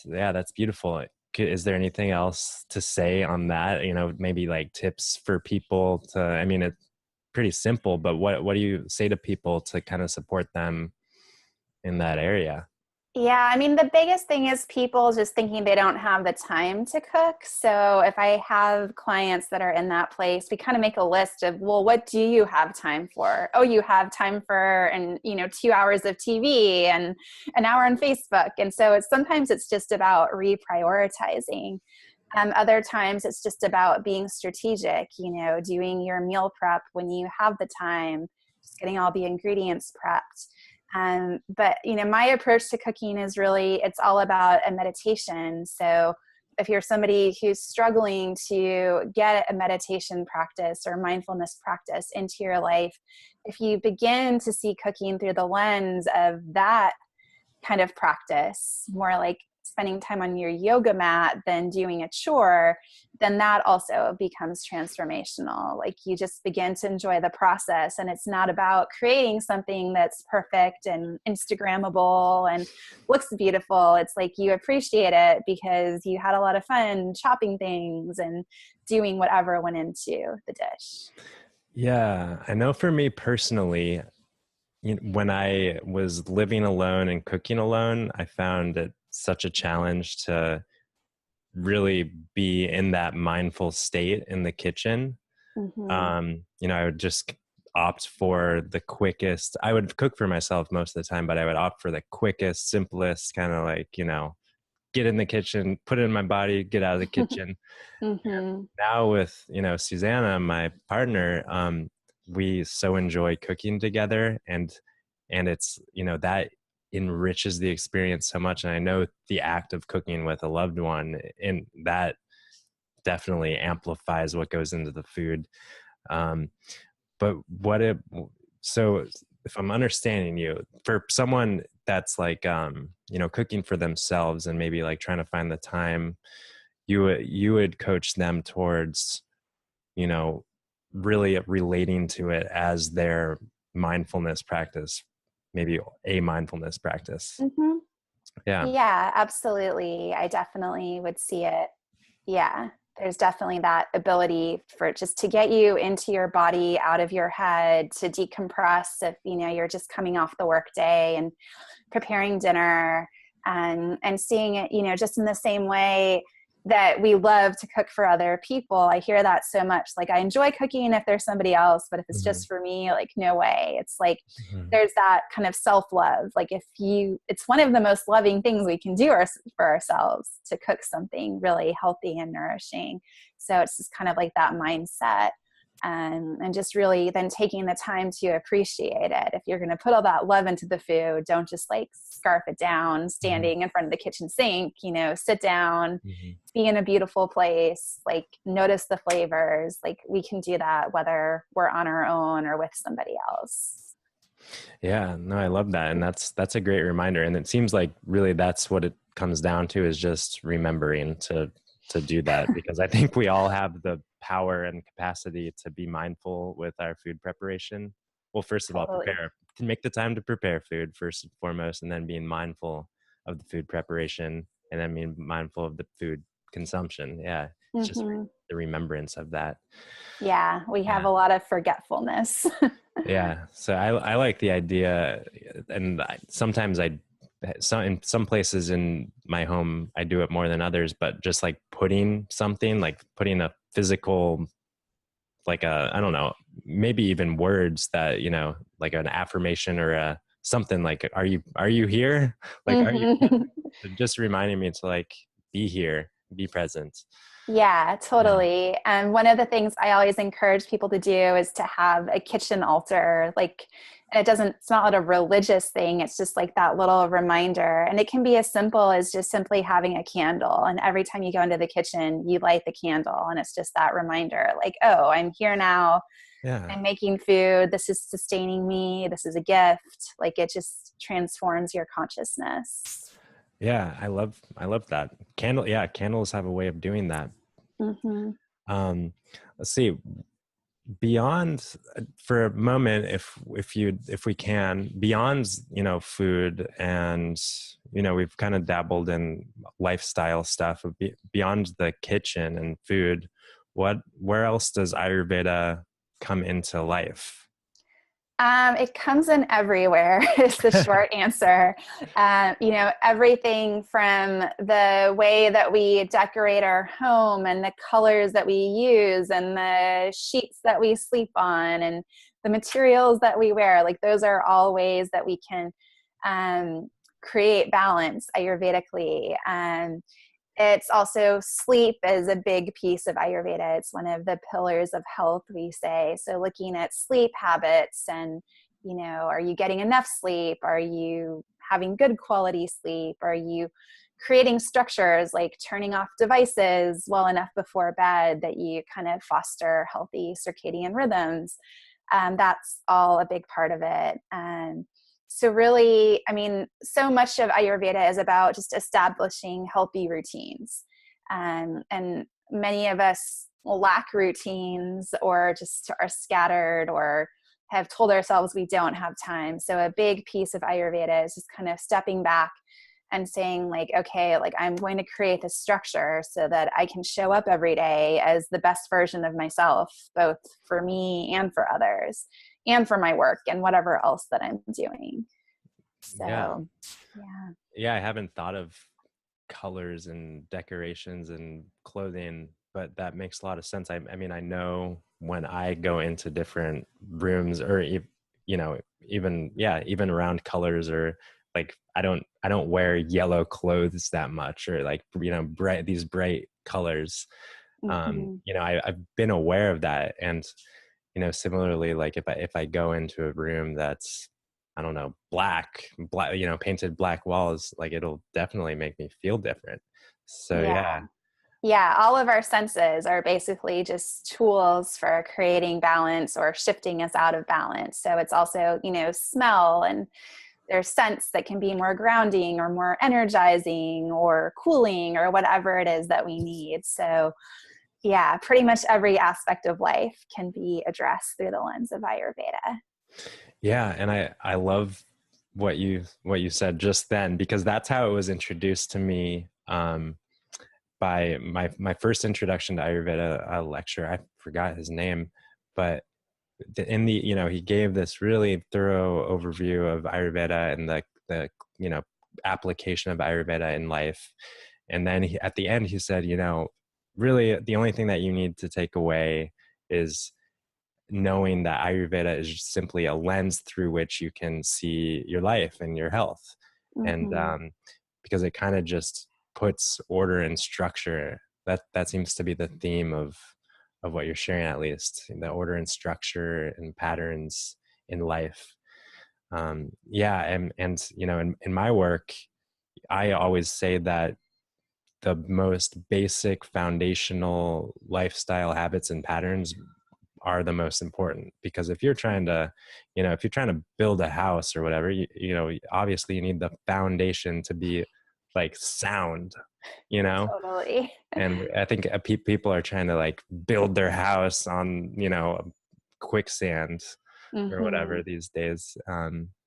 that's beautiful. Is there anything else to say on that? Maybe like tips for people to, I mean, it's pretty simple, but what do you say to people to kind of support them in that area? Yeah, I mean, the biggest thing is people just thinking they don't have the time to cook. So if I have clients that are in that place, we kind of make a list of, well, what do you have time for? Oh, you have time for, 2 hours of TV and an hour on Facebook. And so sometimes it's just about reprioritizing. Other times it's just about being strategic, doing your meal prep when you have the time, just getting all the ingredients prepped. But, my approach to cooking is really, it's all about a meditation. So if you're somebody who's struggling to get a meditation practice or mindfulness practice into your life, if you begin to see cooking through the lens of that kind of practice, more like spending time on your yoga mat than doing a chore, then that also becomes transformational. Like you just begin to enjoy the process, and it's not about creating something that's perfect and Instagrammable and looks beautiful. It's like you appreciate it because you had a lot of fun chopping things and doing whatever went into the dish. Yeah, I know for me personally, when I was living alone and cooking alone, I found it such a challenge to really be in that mindful state in the kitchen. Mm-hmm. I would opt for the quickest. I would cook for myself most of the time, but I would opt for the quickest, simplest, kind of like, get in the kitchen, put it in my body, get out of the kitchen. Mm-hmm. Now with, Susanna, my partner, we so enjoy cooking together, and it's, that enriches the experience so much. And I know the act of cooking with a loved one, and that definitely amplifies what goes into the food. Um, but so if I'm understanding you, for someone that's like, cooking for themselves and maybe like trying to find the time, you would coach them towards, you know, really relating to it as their mindfulness practice, maybe a mindfulness practice. Mm-hmm. Yeah. Yeah, absolutely. I definitely would see it. Yeah, there's definitely that ability for just to get you into your body, out of your head, to decompress if you're just coming off the work day and preparing dinner, and seeing it, just in the same way that we love to cook for other people. I hear that so much. Like, I enjoy cooking if there's somebody else, but if it's Mhm. just for me, like, no way. It's like Mhm. there's that kind of self-love. Like, it's one of the most loving things we can do for ourselves, to cook something really healthy and nourishing. So it's just kind of like that mindset. And just really then taking the time to appreciate it. If you're going to put all that love into the food, don't just like scarf it down Mhm. standing in front of the kitchen sink. Sit down, Mhm. be in a beautiful place, like notice the flavors. Like, we can do that whether we're on our own or with somebody else. Yeah, no, I love that. And that's a great reminder. And it seems like really that's what it comes down to, is just remembering to do that, because I think we all have the power and capacity to be mindful with our food preparation. Well, first of all, Totally. to make the time to prepare food first and foremost, and then being mindful of the food preparation, and then being mindful of the food consumption. Yeah, it's just Hmm. the remembrance of that. Yeah, we have Yeah. a lot of forgetfulness. Yeah. So I like the idea, and sometimes in some places in my home, I do it more than others, but just like putting a physical, like I don't know, maybe even words that, like an affirmation or something like, are you here? Like, are you present? Hmm. Just reminding me to like be here, be present. Yeah, Yeah. totally. And one of the things I always encourage people to do is to have a kitchen altar. Like, and it's not a religious thing. It's just like that little reminder. And it can be as simple as just simply having a candle. And every time you go into the kitchen, you light the candle. And it's just that reminder, like, oh, I'm here now. Yeah. I'm making food. This is sustaining me. This is a gift. Like, it just transforms your consciousness. Yeah. I love that. Candles have a way of doing that. Mm-hmm. Um, let's see, beyond, for a moment, if we can, beyond, food, and, we've kind of dabbled in lifestyle stuff, beyond the kitchen and food, where else does Ayurveda come into life? It comes in everywhere is the short answer. Everything from the way that we decorate our home and the colors that we use and the sheets that we sleep on and the materials that we wear. Like, those are all ways that we can create balance Ayurvedically. It's also sleep is a big piece of Ayurveda. It's one of the pillars of health, we say. So looking at sleep habits and, are you getting enough sleep? Are you having good quality sleep? Are you creating structures like turning off devices well enough before bed that you kind of foster healthy circadian rhythms? That's all a big part of it. So really, I mean, so much of Ayurveda is about just establishing healthy routines. And many of us lack routines or just are scattered or have told ourselves we don't have time. So a big piece of Ayurveda is just kind of stepping back and saying, like, okay, like, I'm going to create this structure so that I can show up every day as the best version of myself, both for me and for others and for my work and whatever else that I'm doing. Yeah. So, yeah. Yeah, I haven't thought of colors and decorations and clothing but that makes a lot of sense. I mean, I know when I go into different rooms or, you know, even, yeah, even around colors, or like, I don't wear yellow clothes that much, or like, you know, these bright colors. Mm-hmm. You know, I've been aware of that. And, you know, similarly, like if I go into a room that's, I don't know, black, you know, painted black walls, like it'll definitely make me feel different. So Yeah. yeah. Yeah, all of our senses are basically just tools for creating balance or shifting us out of balance. So it's also, you know, smell, and there's scents that can be more grounding or more energizing or cooling or whatever it is that we need. So yeah, pretty much every aspect of life can be addressed through the lens of Ayurveda. Yeah, and I love what you said just then, because that's how it was introduced to me, by my first introduction to Ayurveda lecturer. I forgot his name, but in the, you know, he gave this really thorough overview of Ayurveda and the you know, application of Ayurveda in life. And then at the end he said, you know, really the only thing that you need to take away is knowing that Ayurveda is just simply a lens through which you can see your life and your health. And Mm-hmm. because it kind of just puts order and structure. That seems to be the theme of what you're sharing, at least the order and structure and patterns in life. Yeah, and you know, in my work, I always say that the most basic foundational lifestyle habits and patterns are the most important, because if you're trying to, you know, if you're trying to build a house or whatever, you know, obviously you need the foundation to be like sound, you know. Totally. And I think people are trying to like build their house on, you know, quicksand or Mm-hmm. whatever these days.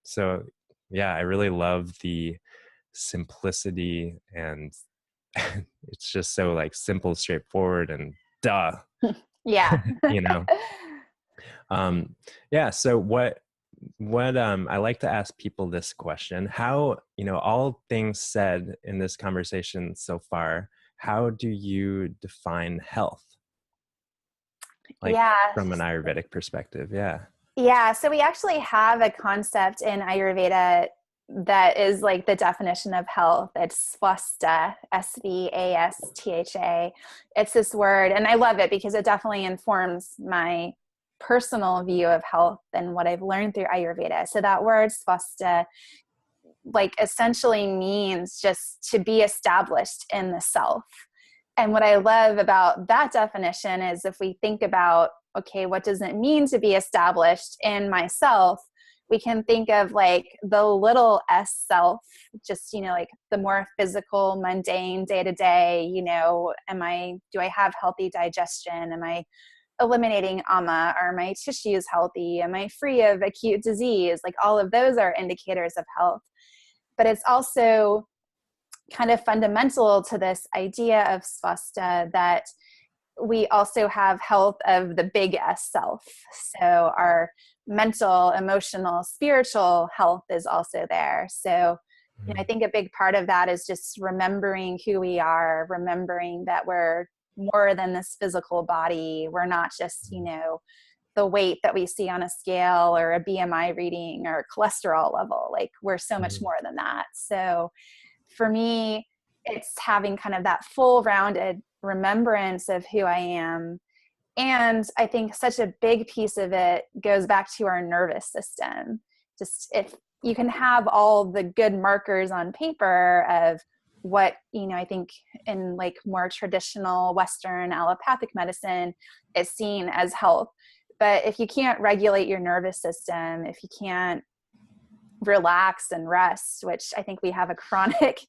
So yeah, I really love the simplicity, and it's just so like simple, straightforward, and duh, Yeah. you know. um yeah, so what I like to ask people this question: how, you know, all things said in this conversation so far, how do you define health, like Yeah. from an Ayurvedic perspective? Yeah. Yeah. So we actually have a concept in Ayurveda that is like the definition of health. It's swastha, Svastha. It's this word, and I love it because it definitely informs my personal view of health and what I've learned through Ayurveda. So that word swastha like essentially means just to be established in the self. And what I love about that definition is if we think about, okay, what does it mean to be established in myself? We can think of like the little s self, just, you know, like the more physical, mundane day to day, you know, do I have healthy digestion? Am I eliminating ama? Are my tissues healthy? Am I free of acute disease? Like all of those are indicators of health. But it's also kind of fundamental to this idea of swastha that we also have health of the big S self. So our mental, emotional, spiritual health is also there. So, you know, I Mhm. think a big part of that is just remembering who we are, remembering that we're more than this physical body. We're not just, you know, the weight that we see on a scale or a BMI reading or cholesterol level. Like we're so much Mhm. more than that. So for me, it's having kind of that full rounded remembrance of who I am. And I think such a big piece of it goes back to our nervous system. Just if you can have all the good markers on paper of what, you know, I think in like more traditional Western allopathic medicine is seen as health. But if you can't regulate your nervous system, if you can't relax and rest, which I think we have a chronic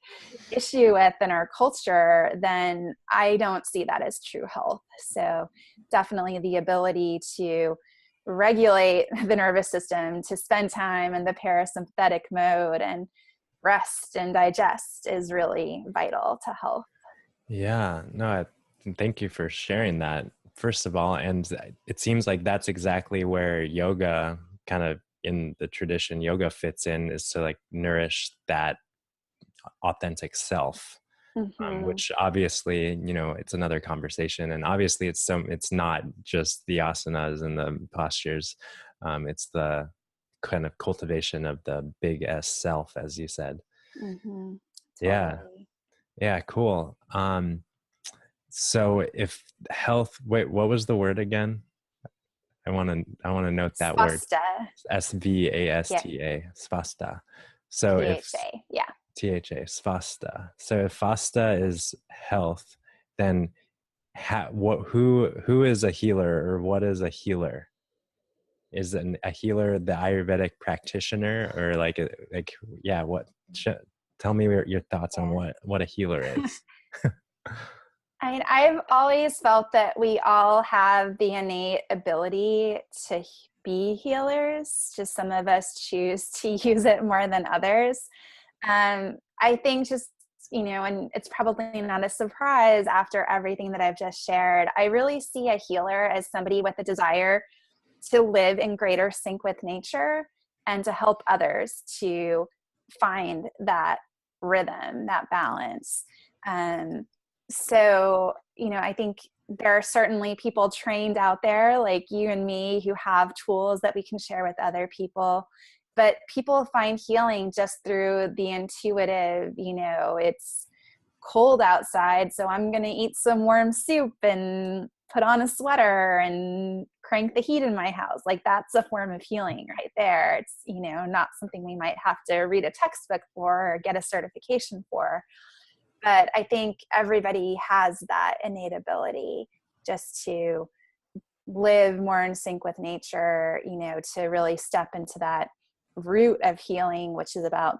issue with in our culture, then I don't see that as true health. So definitely the ability to regulate the nervous system, to spend time in the parasympathetic mode and rest and digest is really vital to health. Yeah, no, thank you for sharing that, first of all. And it seems like that's exactly where yoga, kind of in the tradition, yoga fits in, is to like nourish that authentic self. Mm-hmm. which obviously, it's another conversation. And obviously it's not just the asanas and the postures. It's the kind of cultivation of the big S self, as you said. Mm-hmm. Yeah. Totally. Yeah. Cool. So if health, wait, what was the word again? I want to note that word. Spasta. Yeah. Svasta, svasta. So if PHA. Yeah. THA, svasta. So if fasta is health, then who is a healer, or what is a healer? Is a healer the Ayurvedic practitioner, or like yeah? Tell me your thoughts on Yeah. what a healer is. I mean, I've always felt that we all have the innate ability to be healers. Just some of us choose to use it more than others. I think just, and it's probably not a surprise after everything that I've just shared, I really see a healer as somebody with a desire to live in greater sync with nature and to help others to find that rhythm, that balance. Um, so, I think there are certainly people trained out there like you and me who have tools that we can share with other people. But people find healing just through the intuitive, it's cold outside, so I'm going to eat some warm soup and put on a sweater and crank the heat in my house. Like, that's a form of healing right there. It's, not something we might have to read a textbook for or get a certification for. But I think everybody has that innate ability just to live more in sync with nature, to really step into that root of healing, which is about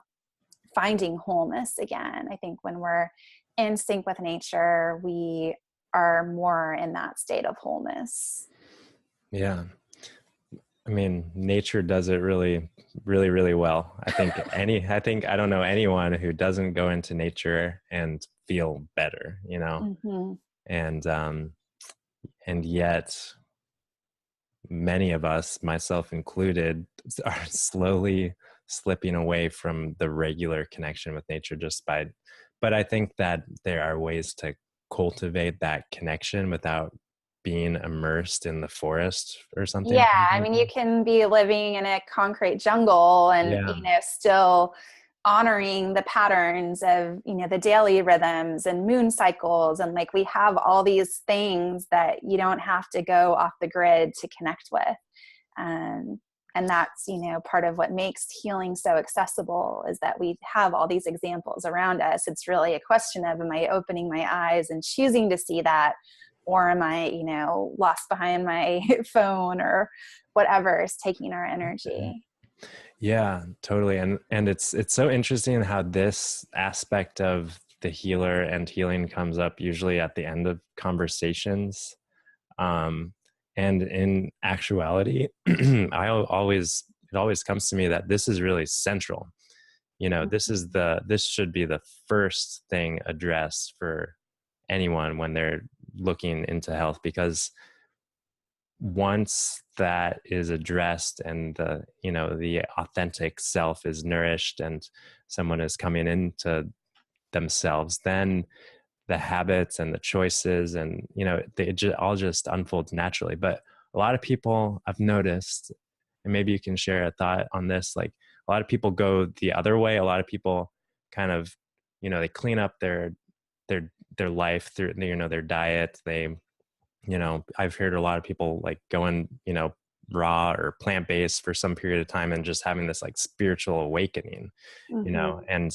finding wholeness again. I think when we're in sync with nature, we are more in that state of wholeness. Yeah. I mean, nature does it really, really, really well. I don't know anyone who doesn't go into nature and feel better, Mm-hmm. and yet many of us, myself included, are slowly slipping away from the regular connection with nature but I think that there are ways to cultivate that connection without being immersed in the forest or something, Yeah, for I mean, you example. can be living in a concrete jungle and, Yeah. still honoring the patterns of, the daily rhythms and moon cycles. And like, we have all these things that you don't have to go off the grid to connect with. Um, and that's, part of what makes healing so accessible is that we have all these examples around us. It's really a question of, am I opening my eyes and choosing to see that? Or am I, lost behind my phone or whatever is taking our energy? Yeah, totally. And it's so interesting how this aspect of the healer and healing comes up usually at the end of conversations. Um, and in actuality, it always comes to me that this is really central. This should be the first thing addressed for anyone when they're looking into health, because once that is addressed and the authentic self is nourished and someone is coming into themselves, then the habits and the choices and all just unfolds naturally. But a lot of people I've noticed, and maybe you can share a thought on this, like a lot of people go the other way. A lot of people kind of they clean up their life through their diet. I've heard a lot of people like going raw or plant-based for some period of time and just having this like spiritual awakening. Mm-hmm. And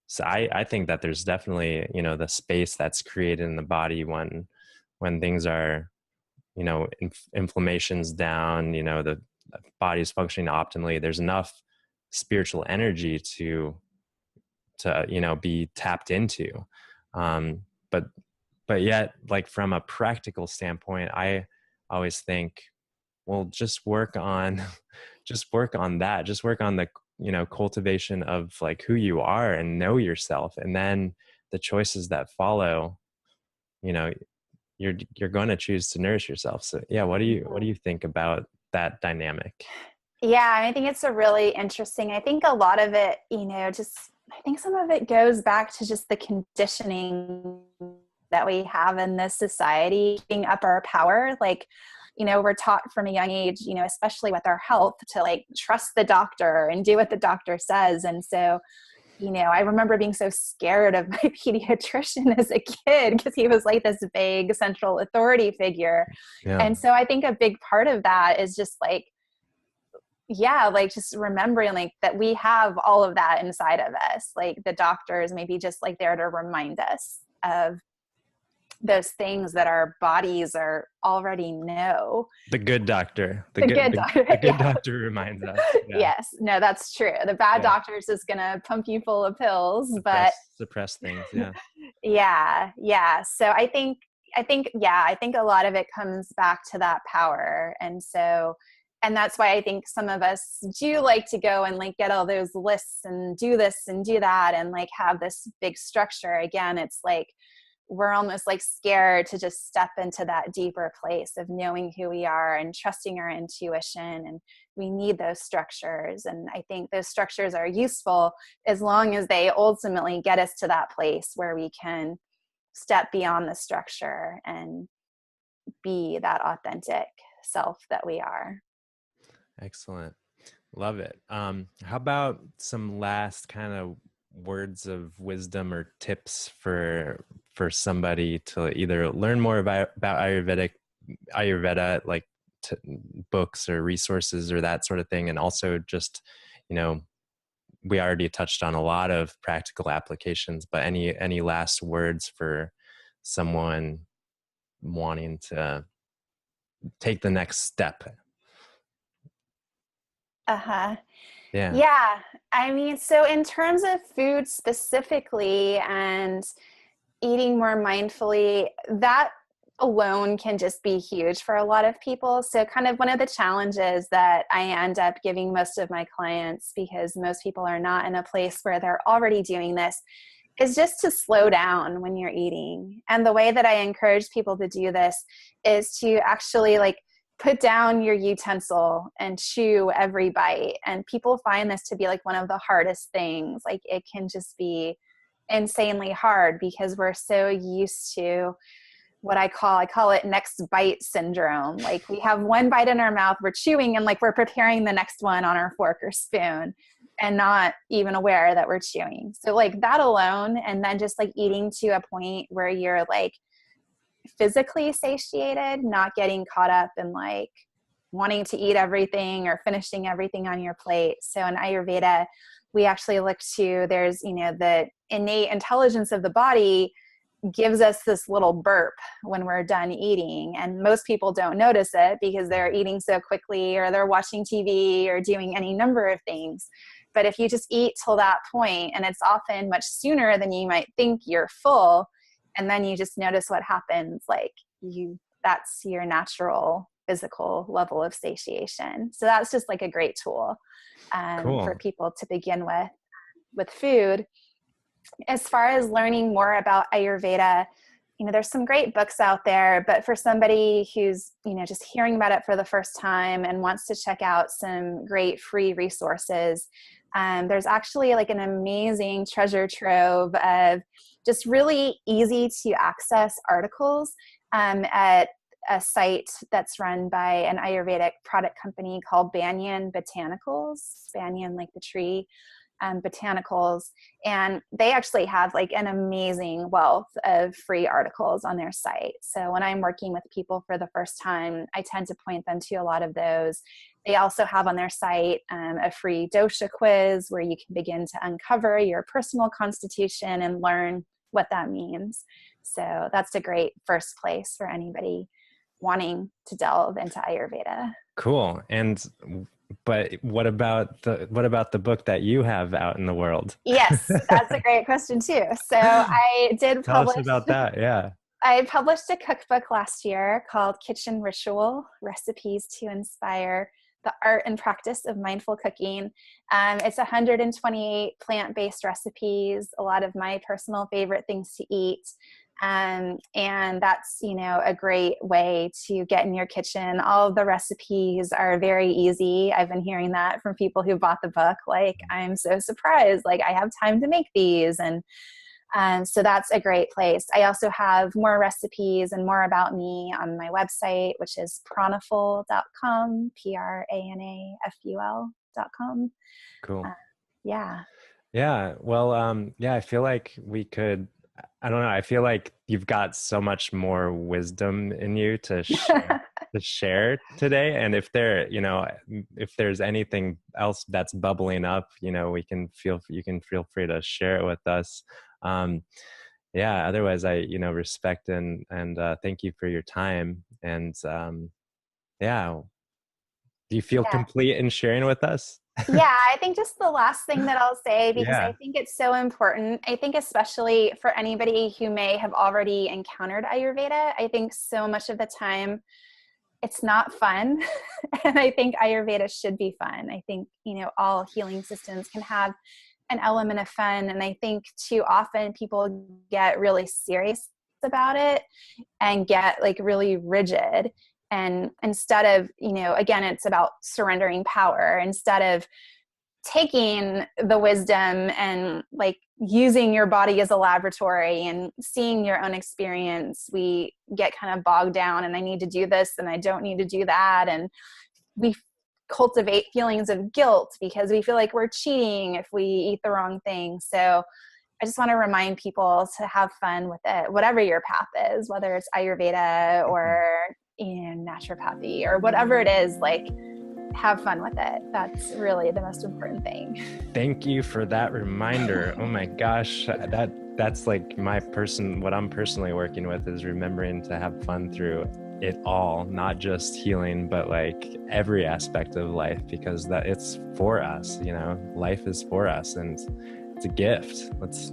so I think that there's definitely the space that's created in the body when things are inflammation's down, the body's functioning optimally. There's enough spiritual energy to be tapped into. But yet, like from a practical standpoint, I always think, well, just work on that. Just work on the cultivation of like who you are and know yourself, and then the choices that follow, you know you're going to choose to nourish yourself. So yeah, what do you think about that dynamic? Yeah, I think it's a really interesting. I think a lot of it, just I think some of it goes back to just the conditioning that we have in this society, giving up our power. Like, we're taught from a young age, especially with our health, to like trust the doctor and do what the doctor says. And so, I remember being so scared of my pediatrician as a kid because he was like this vague central authority figure. Yeah. And so I think a big part of that is just like, like just remembering like that we have all of that inside of us. Like the doctors maybe just like there to remind us of those things that our bodies are already know. The good doctor. The good doctor. The good doctor reminds us. Yeah. Yes. No, that's true. The bad doctor is just going to pump you full of pills, suppress things. Yeah. Yeah. So I think a lot of it comes back to that power. And that's why I think some of us do like to go and like get all those lists and do this and do that and like have this big structure. Again, it's like we're almost like scared to just step into that deeper place of knowing who we are and trusting our intuition. And we need those structures. And I think those structures are useful as long as they ultimately get us to that place where we can step beyond the structure and be that authentic self that we are. Excellent. Love it. How about some last kind of words of wisdom or tips for somebody to either learn more about Ayurveda, like books or resources or that sort of thing, and also just, we already touched on a lot of practical applications, but any last words for someone wanting to take the next step? Yeah. I mean, so in terms of food specifically and eating more mindfully, that alone can just be huge for a lot of people. So kind of one of the challenges that I end up giving most of my clients, because most people are not in a place where they're already doing this, is just to slow down when you're eating. And the way that I encourage people to do this is to actually like put down your utensil and chew every bite. And people find this to be like one of the hardest things. Like it can just be insanely hard because we're so used to what I call it next bite syndrome. Like we have one bite in our mouth, we're chewing, and like we're preparing the next one on our fork or spoon and not even aware that we're chewing. So like that alone, and then just like eating to a point where you're like physically satiated, not getting caught up in like wanting to eat everything or finishing everything on your plate. So in Ayurveda, we actually look to, there's, the innate intelligence of the body gives us this little burp when we're done eating. And most people don't notice it because they're eating so quickly or they're watching TV or doing any number of things. But if you just eat till that point, and it's often much sooner than you might think you're full, and then you just notice what happens, like that's your natural physical level of satiation. So that's just like a great tool Cool. for people to begin with food. As far as learning more about Ayurveda, there's some great books out there, but for somebody who's, just hearing about it for the first time and wants to check out some great free resources, there's actually like an amazing treasure trove of just really easy to access articles at a site that's run by an Ayurvedic product company called Banyan Botanicals, Banyan like the tree, Botanicals. And they actually have like an amazing wealth of free articles on their site. So when I'm working with people for the first time, I tend to point them to a lot of those. They also have on their site a free dosha quiz where you can begin to uncover your personal constitution and learn what that means. So that's a great first place for anybody wanting to delve into Ayurveda. Cool. But what about the book that you have out in the world? Yes, that's a great question too. So I did Tell us about that. Yeah. I published a cookbook last year called Kitchen Ritual: Recipes to Inspire the Art and Practice of Mindful Cooking. It's 128 plant-based recipes, a lot of my personal favorite things to eat. And that's, a great way to get in your kitchen. All of the recipes are very easy. I've been hearing that from people who bought the book. Like, I'm so surprised. Like, I have time to make these. And so that's a great place. I also have more recipes and more about me on my website, which is pranaful.com, pranaful.com. Cool. Yeah. Yeah. Well, yeah, I feel like I don't know. I feel like you've got so much more wisdom in you to share today. And if if there's anything else that's bubbling up, you can feel free to share it with us. Yeah. Otherwise, I, respect and thank you for your time. And yeah, do you feel Yeah. complete in sharing with us? Yeah, I think just the last thing that I'll say, because I Yeah. think it's so important. I think especially for anybody who may have already encountered Ayurveda, I think so much of the time it's not fun. And I think Ayurveda should be fun. I think, all healing systems can have an element of fun. And I think too often people get really serious about it and get like really rigid. And instead of, again, it's about surrendering power. Instead of taking the wisdom and like using your body as a laboratory and seeing your own experience, we get kind of bogged down and I need to do this and I don't need to do that. And we cultivate feelings of guilt because we feel like we're cheating if we eat the wrong thing. So I just want to remind people to have fun with it, whatever your path is, whether it's Ayurveda or naturopathy or whatever it is, like have fun with it. That's really the most important thing. Thank you for that reminder. Oh my gosh, that's like what I'm personally working with is remembering to have fun through it all, not just healing, but like every aspect of life, because that it's for us, life is for us and it's a gift. Let's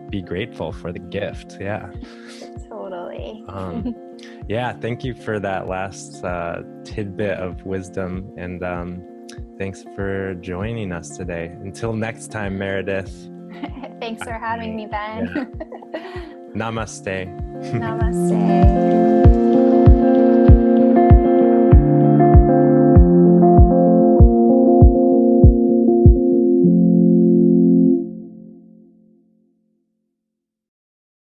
be grateful for the gift. Yeah. Totally. Yeah. Thank you for that last tidbit of wisdom. And thanks for joining us today. Until next time, Meredith. Thanks for having me, Ben. Yeah. Namaste. Namaste.